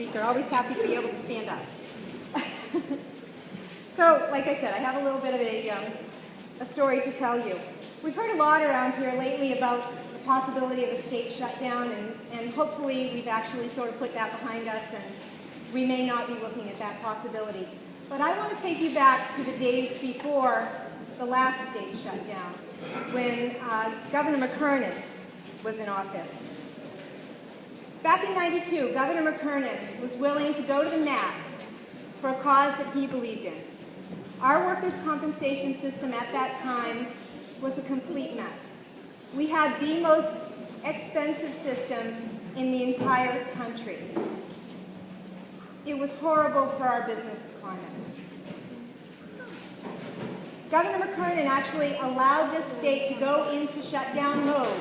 Speaker. Always happy to be able to stand up. So, like I said, I have a little bit of a story to tell you. We've heard a lot around here lately about the possibility of a state shutdown, and hopefully we've actually sort of put that behind us, and we may not be looking at that possibility. But I want to take you back to the days before the last state shutdown, when Governor McKernan was in office. Back in '92, Governor McKernan was willing to go to the mat for a cause that he believed in. Our workers' compensation system at that time was a complete mess. We had the most expensive system in the entire country. It was horrible for our business climate. Governor McKernan actually allowed this state to go into shutdown mode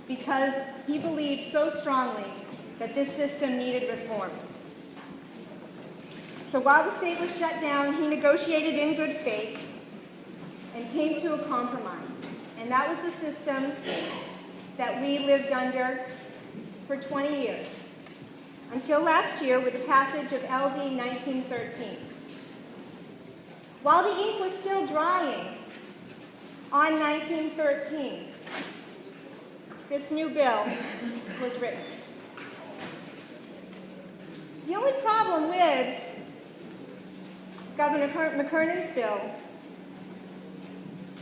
because he believed so strongly that this system needed reform. So while the state was shut down, he negotiated in good faith and came to a compromise. And that was the system that we lived under for 20 years, until last year with the passage of LD 1913. While the ink was still drying on 1913, this new bill was written. The only problem with Governor McKernan's bill,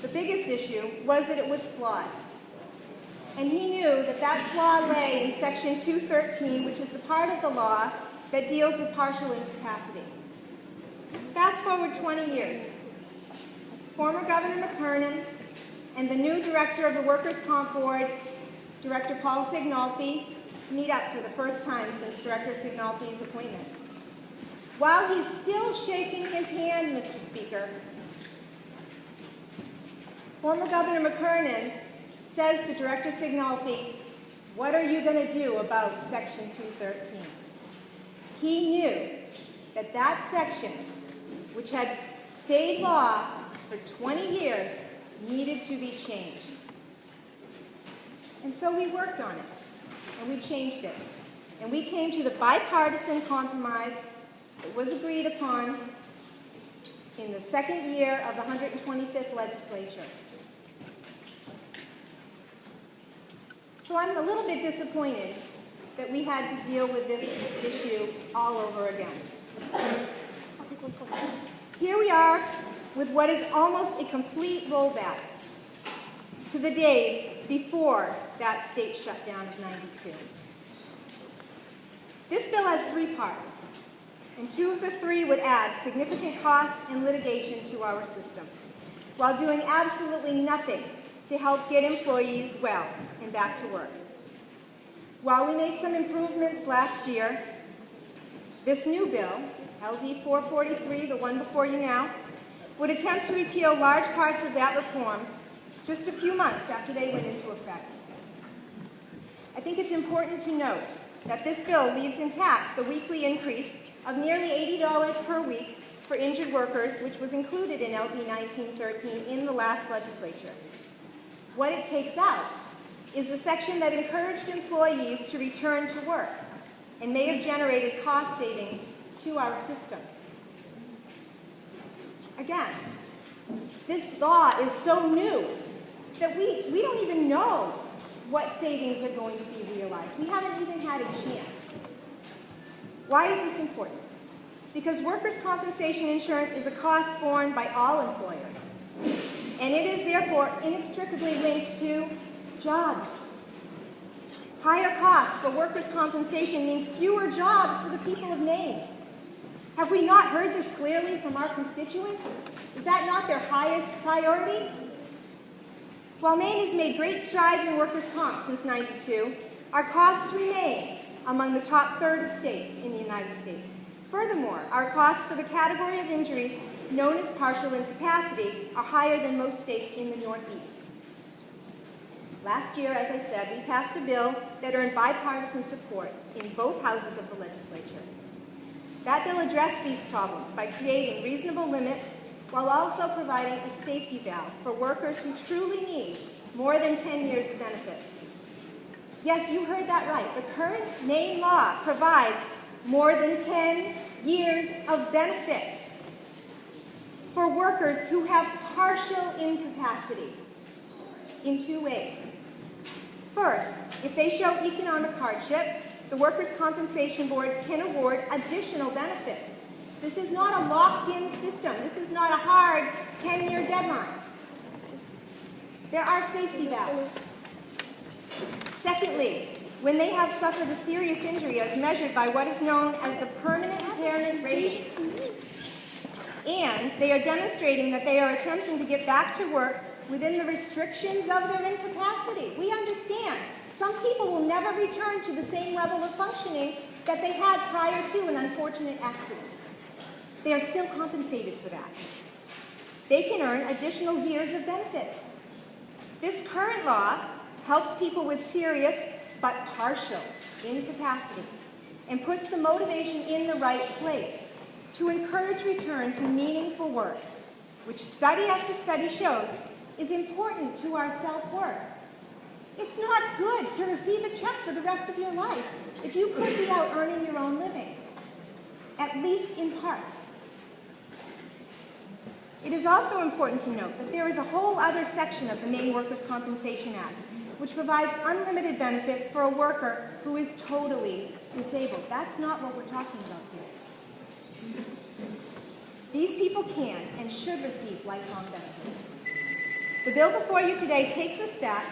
the biggest issue, was that it was flawed. And he knew that that flaw lay in Section 213, which is the part of the law that deals with partial incapacity. Fast forward 20 years. Former Governor McKernan and the new director of the Workers' Comp Board, Director Paul Signolfi, meet up for the first time since Director Signolfi's appointment. While he's still shaking his hand, Mr. Speaker, former Governor McKernan says to Director Signolfi, "What are you going to do about Section 213? He knew that that section, which had stayed law for 20 years, needed to be changed. And so we worked on it, and we changed it. And we came to the bipartisan compromise that was agreed upon in the second year of the 125th legislature. So I'm a little bit disappointed that we had to deal with this issue all over again. Here we are with what is almost a complete rollback to the days before that state shutdown of '92. This bill has three parts, and two of the three would add significant cost and litigation to our system, while doing absolutely nothing to help get employees well and back to work. While we made some improvements last year, this new bill, LD 443, the one before you now, would attempt to repeal large parts of that reform just a few months after they went into effect. I think it's important to note that this bill leaves intact the weekly increase of nearly $80 per week for injured workers, which was included in LD 1913 in the last legislature. What it takes out is the section that encouraged employees to return to work and may have generated cost savings to our system. Again, this law is so new that we don't even know what savings are going to be realized. We haven't even had a chance. Why is this important? Because workers' compensation insurance is a cost borne by all employers, and it is therefore inextricably linked to jobs. Higher costs for workers' compensation means fewer jobs for the people of Maine. Have we not heard this clearly from our constituents? Is that not their highest priority? While Maine has made great strides in workers' comp since '92, our costs remain among the top third of states in the United States. Furthermore, our costs for the category of injuries known as partial incapacity are higher than most states in the Northeast. Last year, as I said, we passed a bill that earned bipartisan support in both houses of the legislature. That bill addressed these problems by creating reasonable limits while also providing a safety valve for workers who truly need more than 10 years of benefits. Yes, you heard that right. The current Maine law provides more than 10 years of benefits for workers who have partial incapacity in 2 ways. First, if they show economic hardship, the Workers' Compensation Board can award additional benefits. This is not a locked-in system. This is not a hard 10-year deadline. There are safety valves. Secondly, when they have suffered a serious injury as measured by what is known as the permanent impairment rating, and they are demonstrating that they are attempting to get back to work within the restrictions of their incapacity. We understand some people will never return to the same level of functioning that they had prior to an unfortunate accident. They are still compensated for that. They can earn additional years of benefits. This current law helps people with serious but partial incapacity and puts the motivation in the right place to encourage return to meaningful work, which study after study shows is important to our self-worth. It's not good to receive a check for the rest of your life if you could be out earning your own living, at least in part. It is also important to note that there is a whole other section of the Maine Workers' Compensation Act which provides unlimited benefits for a worker who is totally disabled. That's not what we're talking about here. These people can and should receive lifelong benefits. The bill before you today takes us back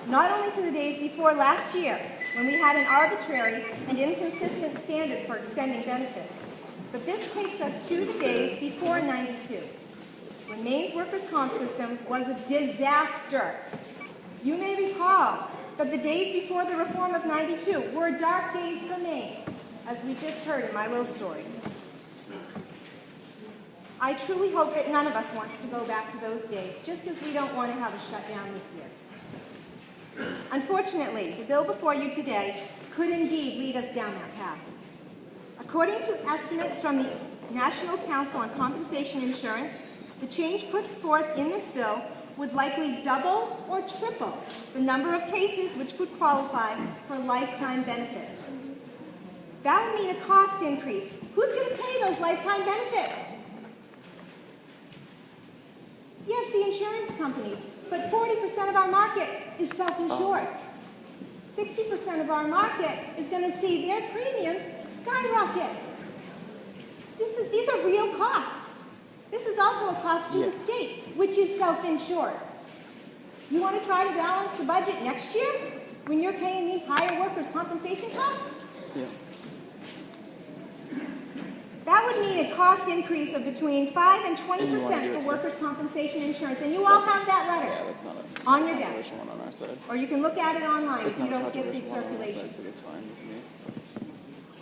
not only to the days before last year, when we had an arbitrary and inconsistent standard for extending benefits, but this takes us to the days before '92, when Maine's workers' comp system was a disaster. You may recall that the days before the reform of '92 were dark days for Maine, as we just heard in my little story. I truly hope that none of us wants to go back to those days, just as we don't want to have a shutdown this year. Unfortunately, the bill before you today could indeed lead us down that path. According to estimates from the National Council on Compensation Insurance, the change put forth in this bill would likely double or triple the number of cases which would qualify for lifetime benefits. That would mean a cost increase. Who's going to pay those lifetime benefits? Yes, the insurance companies, but 40% of our market is self-insured. 60% of our market is going to see their premiums skyrocket. These are real costs. This is also a cost to the state, which is self-insured. You want to try to balance the budget next year when you're paying these higher workers' compensation costs? Yeah. That would mean a cost increase of between 5 and 20% for workers' compensation insurance. And you all have that letter on your desk. On our side. Or you can look at it online It's if you not a don't get these controversial one on our side, circulations. so it's fine with me.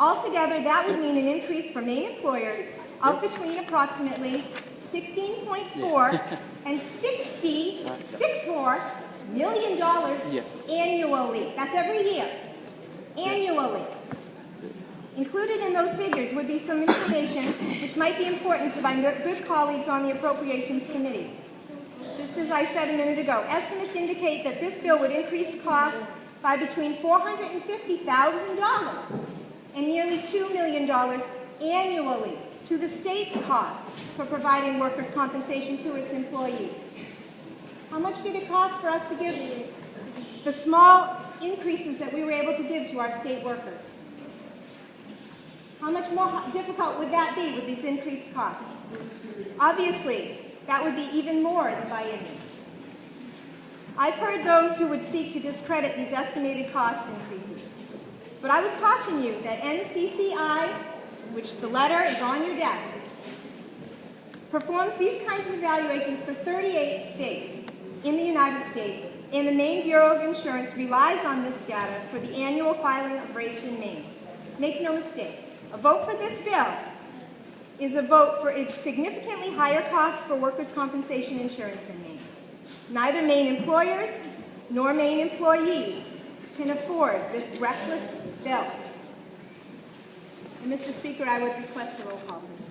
Altogether, that would mean an increase for Maine employers of between approximately $16.4 and $64 million annually. That's every year. Annually. Included in those figures would be some information which might be important to my good colleagues on the Appropriations Committee. Just as I said a minute ago, estimates indicate that this bill would increase costs by between $450,000 and nearly $2 million annually to the state's cost for providing workers' compensation to its employees. How much did it cost for us to give the small increases that we were able to give to our state workers? How much more difficult would that be with these increased costs? Obviously, that would be even more than biennial. I've heard those who would seek to discredit these estimated cost increases. But I would caution you that NCCI, which the letter is on your desk, performs these kinds of evaluations for 38 states in the United States, and the Maine Bureau of Insurance relies on this data for the annual filing of rates in Maine. Make no mistake, a vote for this bill is a vote for its significantly higher costs for workers' compensation insurance in Maine. Neither Maine employers nor Maine employees can afford this reckless bill. And Mr. Speaker, I would request a roll call, please.